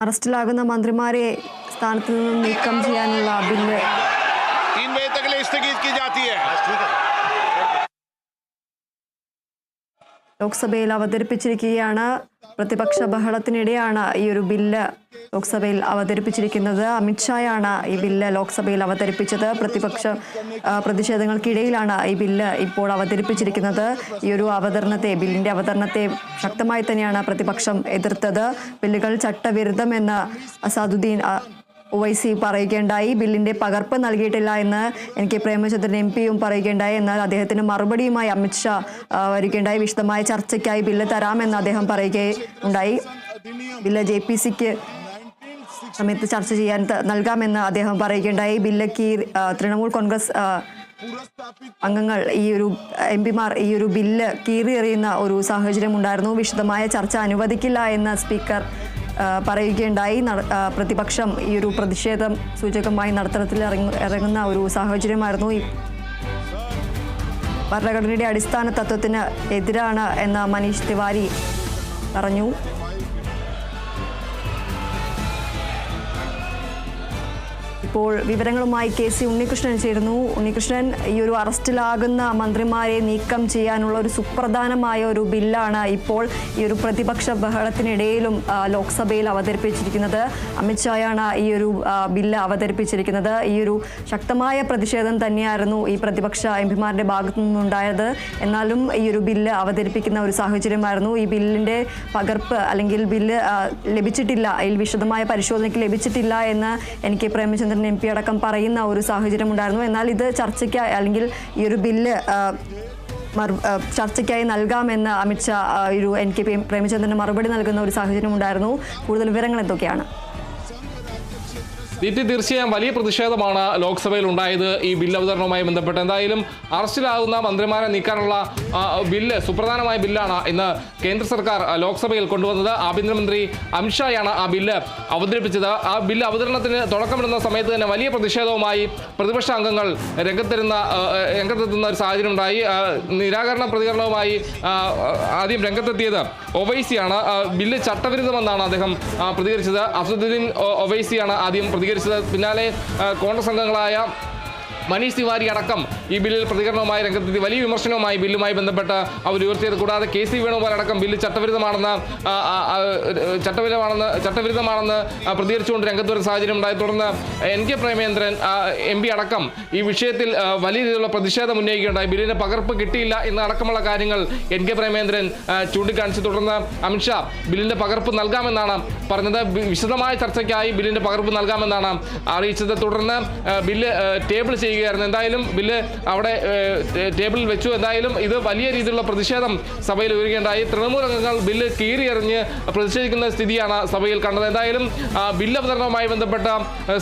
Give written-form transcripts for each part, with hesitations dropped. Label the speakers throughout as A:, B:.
A: അറസ്റ്റിലാകുന്ന മന്ത്രിമാരെ സ്ഥാനത്ത് നിന്നും നീക്കം ചെയ്യാനുള്ള ബില്ല്
B: 3 बजे तक के लिए स्थगित की जाती है।
A: ലോക്സഭയിൽ അവതരിപ്പിച്ചിരിക്കുകയാണ്. പ്രതിപക്ഷ ബഹളത്തിനിടെയാണ് ഈ ഒരു ബില്ല് ലോക്സഭയിൽ അവതരിപ്പിച്ചിരിക്കുന്നത്. അമിത്ഷായാണ് ഈ ബില്ല് ലോക്സഭയിൽ അവതരിപ്പിച്ചത്. പ്രതിഷേധങ്ങൾക്കിടയിലാണ് ഈ ബില്ല് ഇപ്പോൾ അവതരിപ്പിച്ചിരിക്കുന്നത്. ഈ ഒരു ബില്ലിന്റെ അവതരണത്തെ ശക്തമായി തന്നെയാണ് പ്രതിപക്ഷം എതിർത്തത്. ബില്ലുകൾ ചട്ടവിരുദ്ധമെന്ന് അസാദുദ്ദീൻ ഒവൈസി പറയുകയുണ്ടായി. ബില്ലിന്റെ പകർപ്പ് നൽകിയിട്ടില്ല എന്ന് NK പ്രേമചന്ദ്രൻ MP-യും പറയുകയുണ്ടായി. എന്നാൽ അദ്ദേഹത്തിന് മറുപടിയുമായി അമിത്ഷാ വരികയുണ്ടായി. വിശദമായ ചർച്ചയ്ക്കായി ബില്ല് തരാമെന്ന് അദ്ദേഹം പറയുകയുണ്ടായി. ബില്ല് JPC-ക്ക് സമയത്ത് ചർച്ച ചെയ്യാൻ നൽകാമെന്ന് അദ്ദേഹം പറയുകയുണ്ടായി. ബില്ല് തൃണമൂൽ കോൺഗ്രസ് അംഗങ്ങൾ MP-മാർ ഈ ഒരു ബില്ല് കീറിയെറിയുന്ന ഒരു സാഹചര്യം ഉണ്ടായിരുന്നു. വിശദമായ ചർച്ച അനുവദിക്കില്ല എന്ന് സ്പീക്കർ പറയുകയുണ്ടായി. പ്രതിപക്ഷം ഈ ഒരു പ്രതിഷേധം സൂചകമായി നടുത്തളത്തിൽ ഇറങ്ങുന്ന ഒരു സാഹചര്യമായിരുന്നു. ഭരണഘടനയുടെ അടിസ്ഥാന തത്വത്തിന് എതിരാണ് എന്ന് മനീഷ് തിവാരി പറഞ്ഞു. ഇപ്പോൾ വിവരങ്ങളുമായി KC ഉണ്ണികൃഷ്ണൻ ചേരുന്നു. ഉണ്ണികൃഷ്ണൻ, ഈ ഒരു അറസ്റ്റിലാകുന്ന മന്ത്രിമാരെ നീക്കം ചെയ്യാനുള്ള ഒരു സുപ്രധാനമായ ഒരു ബില്ലാണ് ഇപ്പോൾ ഈ ഒരു പ്രതിപക്ഷ ബഹളത്തിനിടയിലും ലോക്സഭയിൽ അവതരിപ്പിച്ചിരിക്കുന്നത്. അമിത്ഷായാണ് ഈ ഒരു ബില്ല് അവതരിപ്പിച്ചിരിക്കുന്നത്. ഈ ഒരു ശക്തമായ പ്രതിഷേധം തന്നെയായിരുന്നു ഈ പ്രതിപക്ഷ MP-മാരുടെ ഭാഗത്തു നിന്നുണ്ടായത്. എന്നാലും ഈ ഒരു ബില്ല് അവതരിപ്പിക്കുന്ന ഒരു സാഹചര്യമായിരുന്നു. ഈ ബില്ലിന്റെ പകർപ്പ് അല്ലെങ്കിൽ ബില്ല് ലഭിച്ചിട്ടില്ല, ഇതിൽ വിശദമായ പരിശോധനയ്ക്ക് ലഭിച്ചിട്ടില്ല എന്ന് NK പ്രേമചന്ദ്രൻ MP അടക്കം പറയുന്ന ഒരു സാഹചര്യം ഉണ്ടായിരുന്നു. എന്നാൽ ഇത് ചർച്ചയ്ക്കായി അല്ലെങ്കിൽ ഈ ഒരു ബില്ല് ചർച്ചയ്ക്കായി നൽകാമെന്ന് അമിത്ഷാ NK പ്രേമചന്ദ്രന് മറുപടി നൽകുന്ന ഒരു സാഹചര്യം ഉണ്ടായിരുന്നു. കൂടുതൽ വിവരങ്ങൾ എന്തൊക്കെയാണ്?
C: തീർച്ചയായും വലിയ പ്രതിഷേധമാണ് ലോക്സഭയിൽ ഉണ്ടായത് ഈ ബില്ല് അവതരണവുമായി ബന്ധപ്പെട്ട്. എന്തായാലും അറസ്റ്റിലാകുന്ന മന്ത്രിമാരെ നീക്കാനുള്ള ബില്ല്, സുപ്രധാനമായ ബില്ലാണ് ഇന്ന് കേന്ദ്ര സർക്കാർ ലോക്സഭയിൽ കൊണ്ടുവന്നത്. ആഭ്യന്തരമന്ത്രി അമിത്ഷായാണ് ആ ബില്ല് അവതരിപ്പിച്ചത്. ആ ബില്ല് അവതരണത്തിന് തുടക്കമിടുന്ന സമയത്ത് തന്നെ വലിയ പ്രതിഷേധവുമായി പ്രതിപക്ഷ അംഗങ്ങൾ രംഗത്തെത്തുന്ന ഒരു സാഹചര്യം ഉണ്ടായി. നിരാകരണ പ്രതികരണവുമായി ആദ്യം രംഗത്തെത്തിയത് ഒവൈസിയാണ്. ബില്ല് ചട്ടവിരുദ്ധമെന്നാണ് അദ്ദേഹം പ്രതികരിച്ചത്. അസദുദ്ദീൻ ഒവൈസിയാണ് ആദ്യം പ്രതികരിച്ചത്. പിന്നാലെ കോൺഗ്രസ് അംഗങ്ങളായ മനീഷ് തിവാരി അടക്കം ഈ ബില്ലിൽ പ്രതികരണവുമായി രംഗത്തെത്തി വലിയ വിമർശനവുമായി ബില്ലുമായി ബന്ധപ്പെട്ട് അവർ ഉയർത്തിയത്. കൂടാതെ KC വേണുഗോപാൽ അടക്കം ബില്ല് ചട്ടവിരുദ്ധമാണെന്ന് പ്രതികരിച്ചുകൊണ്ട് രംഗത്ത് വരുന്ന സാഹചര്യം ഉണ്ടായി. തുടർന്ന് NK പ്രേമചന്ദ്രൻ MP അടക്കം ഈ വിഷയത്തിൽ വലിയ രീതിയിലുള്ള പ്രതിഷേധം ഉന്നയിക്കുകയുണ്ടായി. ബില്ലിന്റെ പകർപ്പ് കിട്ടിയില്ല എന്നടക്കമുള്ള കാര്യങ്ങൾ NK പ്രേമചന്ദ്രൻ ചൂണ്ടിക്കാണിച്ചു. തുടർന്ന് അമിത്ഷാ ബില്ലിന്റെ പകർപ്പ് നൽകാമെന്നാണ് പറഞ്ഞത്. വിശദമായ ചർച്ചയ്ക്കായി ബില്ലിന്റെ പകർപ്പ് നൽകാമെന്നാണ് അറിയിച്ചത്. തുടർന്ന് ബില്ല് ടേബിൾ എന്തായാലും ബില്ല് അവിടെ ടേബിളിൽ വെച്ചു. എന്തായാലും ഇത് വലിയ രീതിയിലുള്ള പ്രതിഷേധം സഭയിൽ ഉയരുകയുണ്ടായി. തൃണമൂൽ അംഗങ്ങൾ ബില്ല് കീറിയെറിഞ്ഞ് പ്രതിഷേധിക്കുന്ന സ്ഥിതിയാണ് സഭയിൽ കണ്ടത്. എന്തായാലും ബില്ല് അവതരണവുമായി ബന്ധപ്പെട്ട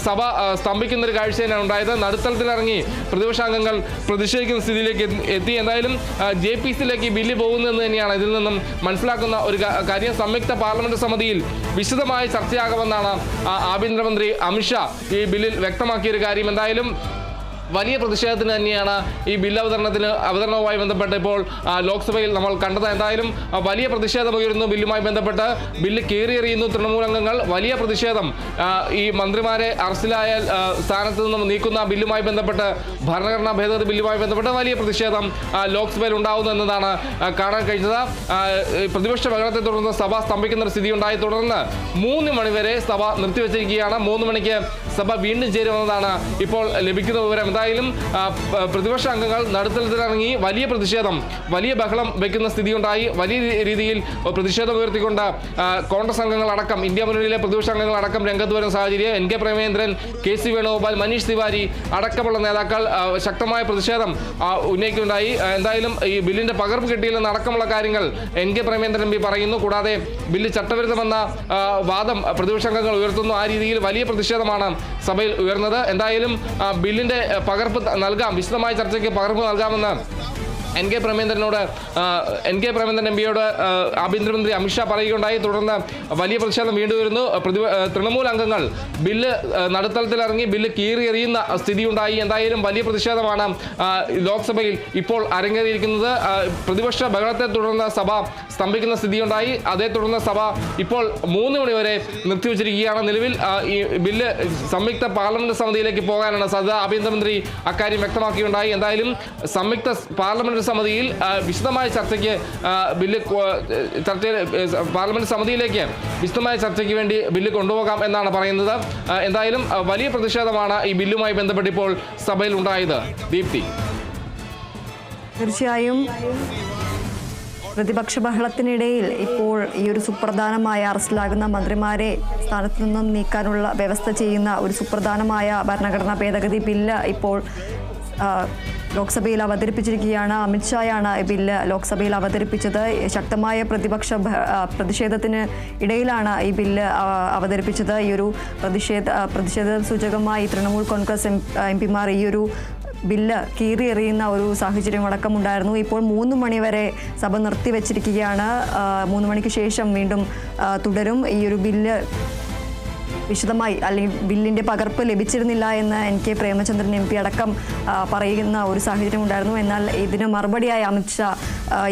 C: സഭ സ്തംഭിക്കുന്ന ഒരു കാഴ്ച തന്നെയാണ് ഉണ്ടായത്. നടുത്തളത്തിലിറങ്ങി പ്രതിപക്ഷാംഗങ്ങൾ പ്രതിഷേധിക്കുന്ന സ്ഥിതിയിലേക്ക് എത്തി. എന്തായാലും JPC-യിലേക്ക് ബില്ല് പോകുന്നതെന്ന് തന്നെയാണ് ഇതിൽ നിന്നും മനസ്സിലാക്കുന്ന ഒരു കാര്യം. സംയുക്ത പാർലമെന്റ് സമിതിയിൽ വിശദമായ ചർച്ചയാകുമെന്നാണ് ആഭ്യന്തരമന്ത്രി അമിത്ഷാ ഈ ബില്ലിൽ വ്യക്തമാക്കിയൊരു കാര്യം. എന്തായാലും വലിയ പ്രതിഷേധത്തിന് തന്നെയാണ് ഈ ബില്ല് അവതരണവുമായി ബന്ധപ്പെട്ട് ഇപ്പോൾ ലോക്സഭയിൽ നമ്മൾ കണ്ടത്. എന്തായാലും വലിയ പ്രതിഷേധം ഉയരുന്നു ബില്ലുമായി ബന്ധപ്പെട്ട്. ബില്ല് കീറിയെറിയുന്നു തൃണമൂൽ അംഗങ്ങൾ. വലിയ പ്രതിഷേധം ഈ മന്ത്രിമാരെ അറസ്റ്റിലായ സ്ഥാനത്ത് നിന്നും നീക്കുന്ന ബില്ലുമായി ബന്ധപ്പെട്ട്, ഭരണഘടനാ ഭേദഗതി ബില്ലുമായി ബന്ധപ്പെട്ട് വലിയ പ്രതിഷേധം ലോക്സഭയിൽ ഉണ്ടാകുന്നു എന്നതാണ് കാണാൻ കഴിഞ്ഞത്. പ്രതിപക്ഷ ബഹളത്തെ തുടർന്ന് സഭ സ്തംഭിക്കുന്ന ഒരു സ്ഥിതി ഉണ്ടായി. തുടർന്ന് 3 മണിവരെ സഭ നിർത്തിവെച്ചിരിക്കുകയാണ്. 3 മണിക്ക് സഭ വീണ്ടും ചേരുമെന്നതാണ് ഇപ്പോൾ ലഭിക്കുന്ന വിവരം. എന്തായാലും പ്രതിപക്ഷ അംഗങ്ങൾ നടുത്തളത്തിലിറങ്ങി വലിയ പ്രതിഷേധം, വലിയ ബഹളം വയ്ക്കുന്ന സ്ഥിതിയുണ്ടായി. വലിയ രീതിയിൽ പ്രതിഷേധം ഉയർത്തിക്കൊണ്ട് കോൺഗ്രസ് അംഗങ്ങൾ അടക്കം, ഇന്ത്യ മുന്നണിയിലെ പ്രതിപക്ഷ അംഗങ്ങൾ അടക്കം രംഗത്ത് വരുന്ന സാഹചര്യം. NK പ്രേമചന്ദ്രൻ, KC വേണുഗോപാൽ, മനീഷ് തിവാരി അടക്കമുള്ള നേതാക്കൾ ശക്തമായ പ്രതിഷേധം ഉന്നയിക്കുകയുണ്ടായി. എന്തായാലും ഈ ബില്ലിന്റെ പകർപ്പ് കിട്ടിയില്ലെന്ന് അടക്കമുള്ള കാര്യങ്ങൾ NK പ്രേമചന്ദ്രൻ MP പറയുന്നു. കൂടാതെ ബില്ല് ചട്ടവിരുദ്ധമെന്ന വാദം പ്രതിപക്ഷ അംഗങ്ങൾ ഉയർത്തുന്നു. ആ രീതിയിൽ വലിയ പ്രതിഷേധമാണ് സഭയിൽ ഉയർന്നത്. എന്തായാലും ബില്ലിന്റെ പകർപ്പ് നൽകാം, വിശദമായ ചർച്ചയ്ക്ക് പകർപ്പ് നൽകാമെന്ന് NK പ്രേമചന്ദ്രൻ MPയോട് ആഭ്യന്തരമന്ത്രി അമിത്ഷാ പറയുകയുണ്ടായി. തുടർന്ന് വലിയ പ്രതിഷേധം വീണ്ടും വരുന്നു. തൃണമൂൽ അംഗങ്ങൾ ബില്ല് നടുത്തളത്തിലിറങ്ങി ബില്ല് കീറിയെറിയുന്ന സ്ഥിതിയുണ്ടായി. എന്തായാലും വലിയ പ്രതിഷേധമാണ് ലോക്സഭയിൽ ഇപ്പോൾ അരങ്ങേറിയിരിക്കുന്നത്. പ്രതിപക്ഷ ബഹളത്തെ തുടർന്ന് സഭ സ്തംഭിക്കുന്ന സ്ഥിതിയുണ്ടായി. അതേ തുടർന്ന് സഭ ഇപ്പോൾ 3 മണി വരെ നിർത്തിവെച്ചിരിക്കുകയാണ്. നിലവിൽ ഈ ബില്ല് സംയുക്ത പാർലമെന്റ് സമിതിയിലേക്ക് പോകാനാണ് സാധ്യത. ആഭ്യന്തരമന്ത്രി അക്കാര്യം വ്യക്തമാക്കിയുണ്ടായി. എന്തായാലും സംയുക്ത പാർലമെന്റ് സമിതിയിൽ വിശദമായ ചർച്ചയ്ക്ക് പാർലമെന്റ് സമിതിയിലേക്ക് വിശദമായ ചർച്ചയ്ക്ക് വേണ്ടി ബില്ല് കൊണ്ടുപോകാം എന്നാണ് പറയുന്നത്. എന്തായാലും വലിയ പ്രതിഷേധമാണ് ഈ ബില്ലുമായി ബന്ധപ്പെട്ട് ഇപ്പോൾ സഭയിൽ ഉണ്ടായത്. ദീപ്തി,
A: തീർച്ചയായും പ്രതിപക്ഷ ബഹളത്തിനിടയിൽ ഇപ്പോൾ ഈ ഒരു സുപ്രധാനമായ അറസ്റ്റിലാകുന്ന മന്ത്രിമാരെ സ്ഥാനത്തു നിന്നും നീക്കാനുള്ള വ്യവസ്ഥ ചെയ്യുന്ന ഒരു സുപ്രധാനമായ ഭരണഘടനാ ഭേദഗതി ബില്ല് ഇപ്പോൾ ലോക്സഭയിൽ അവതരിപ്പിച്ചിരിക്കുകയാണ്. അമിത്ഷായാണ് ബില്ല് ലോക്സഭയിൽ അവതരിപ്പിച്ചത്. ശക്തമായ പ്രതിഷേധത്തിന് ഇടയിലാണ് ഈ ബില്ല് അവതരിപ്പിച്ചത്. ഈ ഒരു പ്രതിഷേധ സൂചകമായി തൃണമൂൽ കോൺഗ്രസ് എംപിമാർ ഈ ഒരു ബില്ല് കീറിയെറിയുന്ന ഒരു സാഹചര്യം അടക്കമുണ്ടായിരുന്നു. ഇപ്പോൾ 3 മണി വരെ സഭ നിർത്തിവെച്ചിരിക്കുകയാണ്. 3 മണിക്ക് ശേഷം വീണ്ടും തുടരും. ഈ ഒരു ബില്ല് വിശദമായി അല്ലെങ്കിൽ ബില്ലിൻ്റെ പകർപ്പ് ലഭിച്ചിരുന്നില്ല എന്ന് NK പ്രേമചന്ദ്രൻ MP അടക്കം പറയുന്ന ഒരു സാഹചര്യം ഉണ്ടായിരുന്നു. എന്നാൽ ഇതിന് മറുപടിയായി അമിത്ഷാ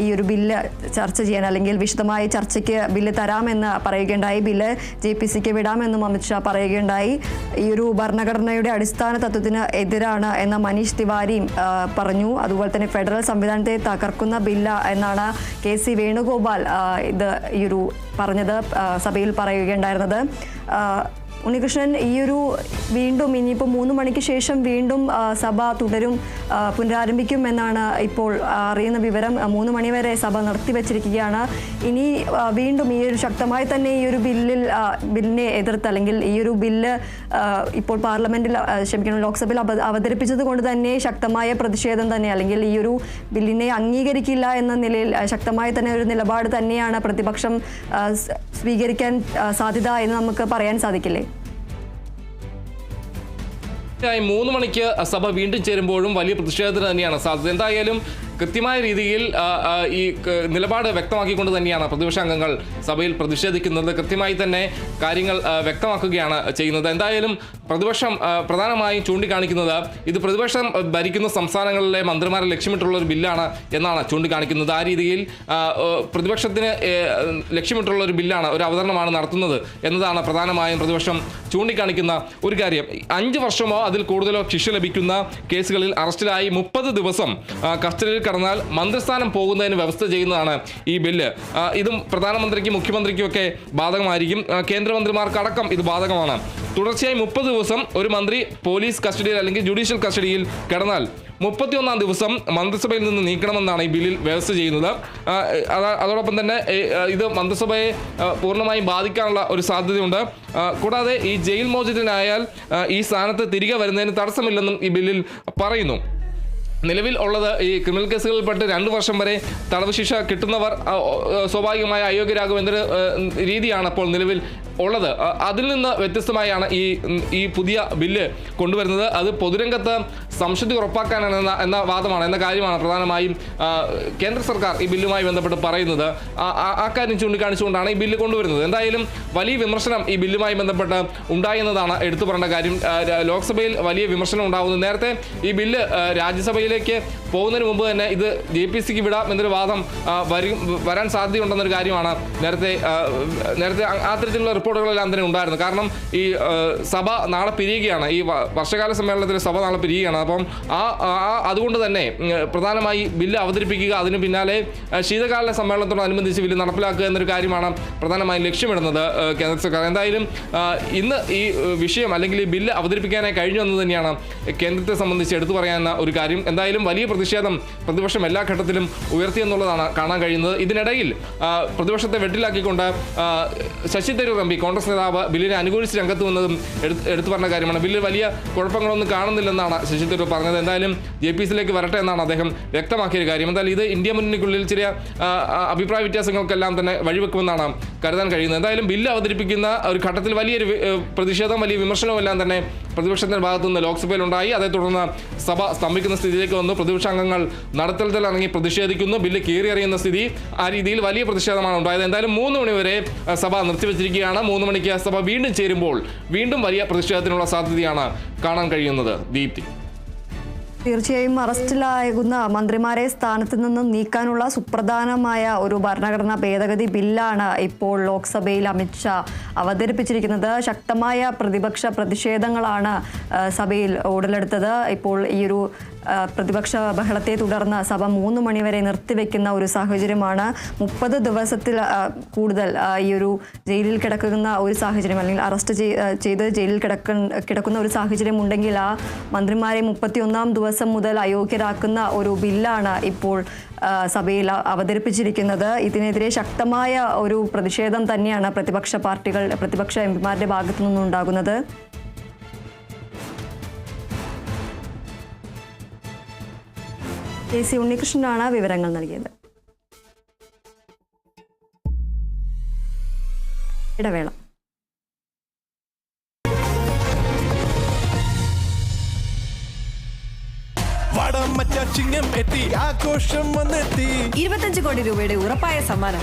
A: ഈ ഒരു ബില്ല് ചർച്ച ചെയ്യാൻ അല്ലെങ്കിൽ വിശദമായ ചർച്ചയ്ക്ക് ബില്ല് തരാമെന്ന് പറയുകയുണ്ടായി. ബില്ല് JPCക്ക് വിടാമെന്നും അമിത്ഷാ പറയുകയുണ്ടായി. ഈ ഒരു ഭരണഘടനയുടെ അടിസ്ഥാന തത്വത്തിന് എതിരാണ് എന്ന മനീഷ് തിവാരിയും പറഞ്ഞു. അതുപോലെ തന്നെ ഫെഡറൽ സംവിധാനത്തെ തകർക്കുന്ന ബില്ല് എന്നാണ് KC വേണുഗോപാൽ ഈ ഒരു പറഞ്ഞത് സഭയിൽ പറയുകയുണ്ടായിരുന്നത്. ഉണ്ണികൃഷ്ണൻ, ഈ ഒരു വീണ്ടും ഇനിയിപ്പോൾ 3 മണിക്ക് ശേഷം വീണ്ടും സഭ തുടരും, പുനരാരംഭിക്കും എന്നാണ് ഇപ്പോൾ അറിയുന്ന വിവരം. 3 മണി വരെ സഭ നിർത്തിവെച്ചിരിക്കുകയാണ്. ഇനി വീണ്ടും ഈ ഒരു ശക്തമായി തന്നെ ഈ ഒരു ബില്ലിനെ എതിർത്ത് അല്ലെങ്കിൽ ഈ ഒരു ബില്ല് ഇപ്പോൾ ലോക്സഭയിൽ അവതരിപ്പിച്ചത് കൊണ്ട് തന്നെ ശക്തമായ പ്രതിഷേധം തന്നെ അല്ലെങ്കിൽ ഈ ഒരു ബില്ലിനെ അംഗീകരിക്കില്ല എന്ന നിലയിൽ ശക്തമായ തന്നെ ഒരു നിലപാട് തന്നെയാണ് പ്രതിപക്ഷം സ്വീകരിക്കാൻ സാധ്യത എന്ന് നമുക്ക് പറയാൻ സാധിക്കില്ലേ?
C: 3 മണിക്ക് സഭ വീണ്ടും ചേരുമ്പോഴും വലിയ പ്രതിഷേധത്തിന് തന്നെയാണ് സാധ്യത. എന്തായാലും കൃത്യമായ രീതിയിൽ ഈ നിലപാട് വ്യക്തമാക്കിക്കൊണ്ട് തന്നെയാണ് പ്രതിപക്ഷ അംഗങ്ങൾ സഭയിൽ പ്രതിഷേധിക്കുന്നത്. കൃത്യമായി തന്നെ കാര്യങ്ങൾ വ്യക്തമാക്കുകയാണ് ചെയ്യുന്നത്. എന്തായാലും പ്രതിപക്ഷം പ്രധാനമായും ചൂണ്ടിക്കാണിക്കുന്നത് ഇത് പ്രതിപക്ഷം ഭരിക്കുന്ന സംസ്ഥാനങ്ങളിലെ മന്ത്രിമാരെ ലക്ഷ്യമിട്ടുള്ള ഒരു ബില്ലാണ് എന്നാണ് ചൂണ്ടിക്കാണിക്കുന്നത്. ആ രീതിയിൽ പ്രതിപക്ഷത്തിന് ലക്ഷ്യമിട്ടുള്ള ഒരു ബില്ലാണ്, ഒരു അവതരണമാണ് നടത്തുന്നത് എന്നതാണ് പ്രധാനമായും പ്രതിപക്ഷം ചൂണ്ടിക്കാണിക്കുന്ന ഒരു കാര്യം. 5 വർഷമോ അതിൽ കൂടുതലോ ശിക്ഷ ലഭിക്കുന്ന കേസുകളിൽ അറസ്റ്റിലായി 30 ദിവസം കസ്റ്റഡിയിൽ കടന്നാൽ മന്ത്രിസ്ഥാനം പോകുന്നതിന് വ്യവസ്ഥ ചെയ്യുന്നതാണ് ഈ ബില്ല്. ഇതും പ്രധാനമന്ത്രിക്കും മുഖ്യമന്ത്രിക്കും ഒക്കെ ബാധകമായിരിക്കും. കേന്ദ്രമന്ത്രിമാർക്കടക്കം ഇത് ബാധകമാണ്. തുടർച്ചയായി 30 ദിവസം ഒരു മന്ത്രി പോലീസ് കസ്റ്റഡിയിൽ അല്ലെങ്കിൽ ജുഡീഷ്യൽ കസ്റ്റഡിയിൽ കിടന്നാൽ 31-ാം ദിവസം മന്ത്രിസഭയിൽ നിന്ന് നീക്കണമെന്നാണ് ഈ ബില്ലിൽ വ്യവസ്ഥ ചെയ്യുന്നത്. അതോടൊപ്പം തന്നെ ഇത് മന്ത്രിസഭയെ പൂർണ്ണമായും ബാധിക്കാനുള്ള ഒരു സാധ്യതയുണ്ട്. കൂടാതെ ഈ ജയിൽ മോചിതനായാൽ ഈ സ്ഥാനത്ത് തിരികെ വരുന്നതിന് തടസ്സമില്ലെന്നും ഈ ബില്ലിൽ പറയുന്നു. നിലവിൽ ഉള്ളത് ഈ ക്രിമിനൽ കേസുകളിൽപ്പെട്ട് 2 വർഷം വരെ തടവ് ശിക്ഷ കിട്ടുന്നവർ സ്വാഭാവികമായ അയോഗ്യരാകും എന്നൊരു രീതിയാണ് അപ്പോൾ നിലവിൽ ഉള്ളത്. അതിൽ നിന്ന് വ്യത്യസ്തമായാണ് ഈ പുതിയ ബില്ല് കൊണ്ടുവരുന്നത്. അത് പൊതുരംഗത്ത് സംശുദ്ധി ഉറപ്പാക്കാനാണ് എന്ന വാദമാണ്, എന്ന കാര്യമാണ് പ്രധാനമായും കേന്ദ്ര സർക്കാർ ഈ ബില്ലുമായി ബന്ധപ്പെട്ട് പറയുന്നത്. ആ കാര്യം ചൂണ്ടിക്കാണിച്ചുകൊണ്ടാണ് ഈ ബില്ല് കൊണ്ടുവരുന്നത്. എന്തായാലും വലിയ വിമർശനം ഈ ബില്ലുമായി ബന്ധപ്പെട്ട് ഉണ്ടായെന്നതാണ് എടുത്തു പറയേണ്ട കാര്യം. ലോക്സഭയിൽ വലിയ വിമർശനം ഉണ്ടാകുന്നു. നേരത്തെ ഈ ബില്ല് രാജ്യസഭയിലേക്ക് പോകുന്നതിന് മുമ്പ് തന്നെ ഇത് JPCക്ക് വിടാം എന്നൊരു വാദം വരാൻ സാധ്യതയുണ്ടെന്നൊരു കാര്യമാണ് നേരത്തെ അത്തരത്തിലുള്ള റിപ്പോർട്ടുകളെല്ലാം തന്നെ ഉണ്ടായിരുന്നു. കാരണം ഈ സഭ നാളെ പിരിയുകയാണ്, ഈ വർഷകാല സമ്മേളനത്തിൽ സഭ നാളെ പിരിയുകയാണ്. അപ്പം അതുകൊണ്ട് തന്നെ പ്രധാനമായി ബില്ല് അവതരിപ്പിക്കുക, അതിന് പിന്നാലെ ശീതകാല സമ്മേളനത്തോടനുബന്ധിച്ച് ബില്ല് നടപ്പിലാക്കുക എന്നൊരു കാര്യമാണ് പ്രധാനമായും ലക്ഷ്യമിടുന്നത് കേന്ദ്ര സർക്കാർ. എന്തായാലും ഇന്ന് ഈ വിഷയം അല്ലെങ്കിൽ ഈ ബില്ല് അവതരിപ്പിക്കാനായി കഴിഞ്ഞു എന്ന് തന്നെയാണ് കേന്ദ്രത്തെ സംബന്ധിച്ച് എടുത്തു പറയാവുന്ന ഒരു കാര്യം. എന്തായാലും വലിയ പ്രതിഷേധം പ്രതിപക്ഷം എല്ലാ ഘട്ടത്തിലും ഉയർത്തിയെന്നുള്ളതാണ് കാണാൻ കഴിയുന്നത്. ഇതിനിടയിൽ പ്രതിപക്ഷത്തെ വെട്ടിലാക്കിക്കൊണ്ട് ശശി തരൂർ MP കോൺഗ്രസ് നേതാവ് ബില്ലിനെ അനുകൂലിച്ച് രംഗത്ത് വന്നതും എടുത്തു പറഞ്ഞ കാര്യമാണ്. ബില്ലിൽ വലിയ കുഴപ്പങ്ങളൊന്നും കാണുന്നില്ലെന്നാണ് ശശി തരൂർ പറഞ്ഞത്. എന്തായാലും JPCയിലേക്ക് വരട്ടെ എന്നാണ് അദ്ദേഹം വ്യക്തമാക്കിയ കാര്യം. എന്തായാലും ഇത് ഇന്ത്യ മുന്നണിക്കുള്ളിൽ ചെറിയ അഭിപ്രായ വ്യത്യാസങ്ങൾക്കെല്ലാം തന്നെ വഴിവെക്കുമെന്നാണ് കരുതാൻ കഴിയുന്നത്. എന്തായാലും ബില്ല് അവതരിപ്പിക്കുന്ന ഒരു ഘട്ടത്തിൽ വലിയൊരു പ്രതിഷേധം, വലിയ വിമർശനവും എല്ലാം തന്നെ പ്രതിപക്ഷത്തിന്റെ ഭാഗത്തു നിന്ന് ലോക്സഭയിലുണ്ടായി. അതേ തുടർന്ന് സഭ സ്തംഭിക്കുന്ന സ്ഥിതിയിലേക്ക് വന്നു. പ്രതിപക്ഷ അംഗങ്ങൾ നടുത്തളത്തിൽ ഇറങ്ങി പ്രതിഷേധിക്കുന്നു, ബില്ല് കീറിയെറിയുന്ന സ്ഥിതി. ആ രീതിയിൽ വലിയ പ്രതിഷേധമാണ് ഉണ്ടായത്. എന്തായാലും 3 മണി വരെ സഭ നിർത്തിവെച്ചിരിക്കുകയാണ്. 3 മണിക്ക് സഭ വീണ്ടും ചേരുമ്പോൾ വീണ്ടും വലിയ പ്രതിഷേധത്തിനുള്ള സാധ്യതയാണ് കാണാൻ കഴിയുന്നത്. ദീപ്തി.
A: തീർച്ചയായും അറസ്റ്റിലാകുന്ന മന്ത്രിമാരെ സ്ഥാനത്ത് നിന്നും നീക്കാനുള്ള സുപ്രധാനമായ ഒരു ഭരണഘടനാ ഭേദഗതി ബില്ലാണ് ഇപ്പോൾ ലോക്സഭയിൽ അമിത്ഷാ അവതരിപ്പിച്ചിരിക്കുന്നത്. ശക്തമായ പ്രതിപക്ഷ പ്രതിഷേധങ്ങളാണ് സഭയിൽ ഉടലെടുത്തത്. ഇപ്പോൾ ഈ ഒരു പ്രതിപക്ഷ ബഹളത്തെ തുടർന്ന് സഭ 3 മണിവരെ നിർത്തിവെക്കുന്ന ഒരു സാഹചര്യമാണ്. 30 ദിവസത്തിൽ കൂടുതൽ ഈ ഒരു ജയിലിൽ കിടക്കുന്ന ഒരു സാഹചര്യം, അല്ലെങ്കിൽ അറസ്റ്റ് ചെയ്ത് ജയിലിൽ കിടക്കുന്ന ഒരു സാഹചര്യം ഉണ്ടെങ്കിൽ ആ മന്ത്രിമാരെ 31-ാം ദിവസം മുതൽ അയോഗ്യരാക്കുന്ന ഒരു ബില്ലാണ് ഇപ്പോൾ സഭയിൽ അവതരിപ്പിച്ചിരിക്കുന്നത്. ഇതിനെതിരെ ശക്തമായ ഒരു പ്രതിഷേധം തന്നെയാണ് പ്രതിപക്ഷ എംപിമാരുടെ ഭാഗത്തു നിന്നുണ്ടാകുന്നത്. KC ഉണ്ണികൃഷ്ണനാണ് വിവരങ്ങൾ നൽകിയത്. ഇടവേള.
D: ചിങ്ങം എത്തി, ആഘോഷം വന്നെത്തി.
E: 25 കോടി രൂപയുടെ ഉറപ്പായ സമ്മാനം.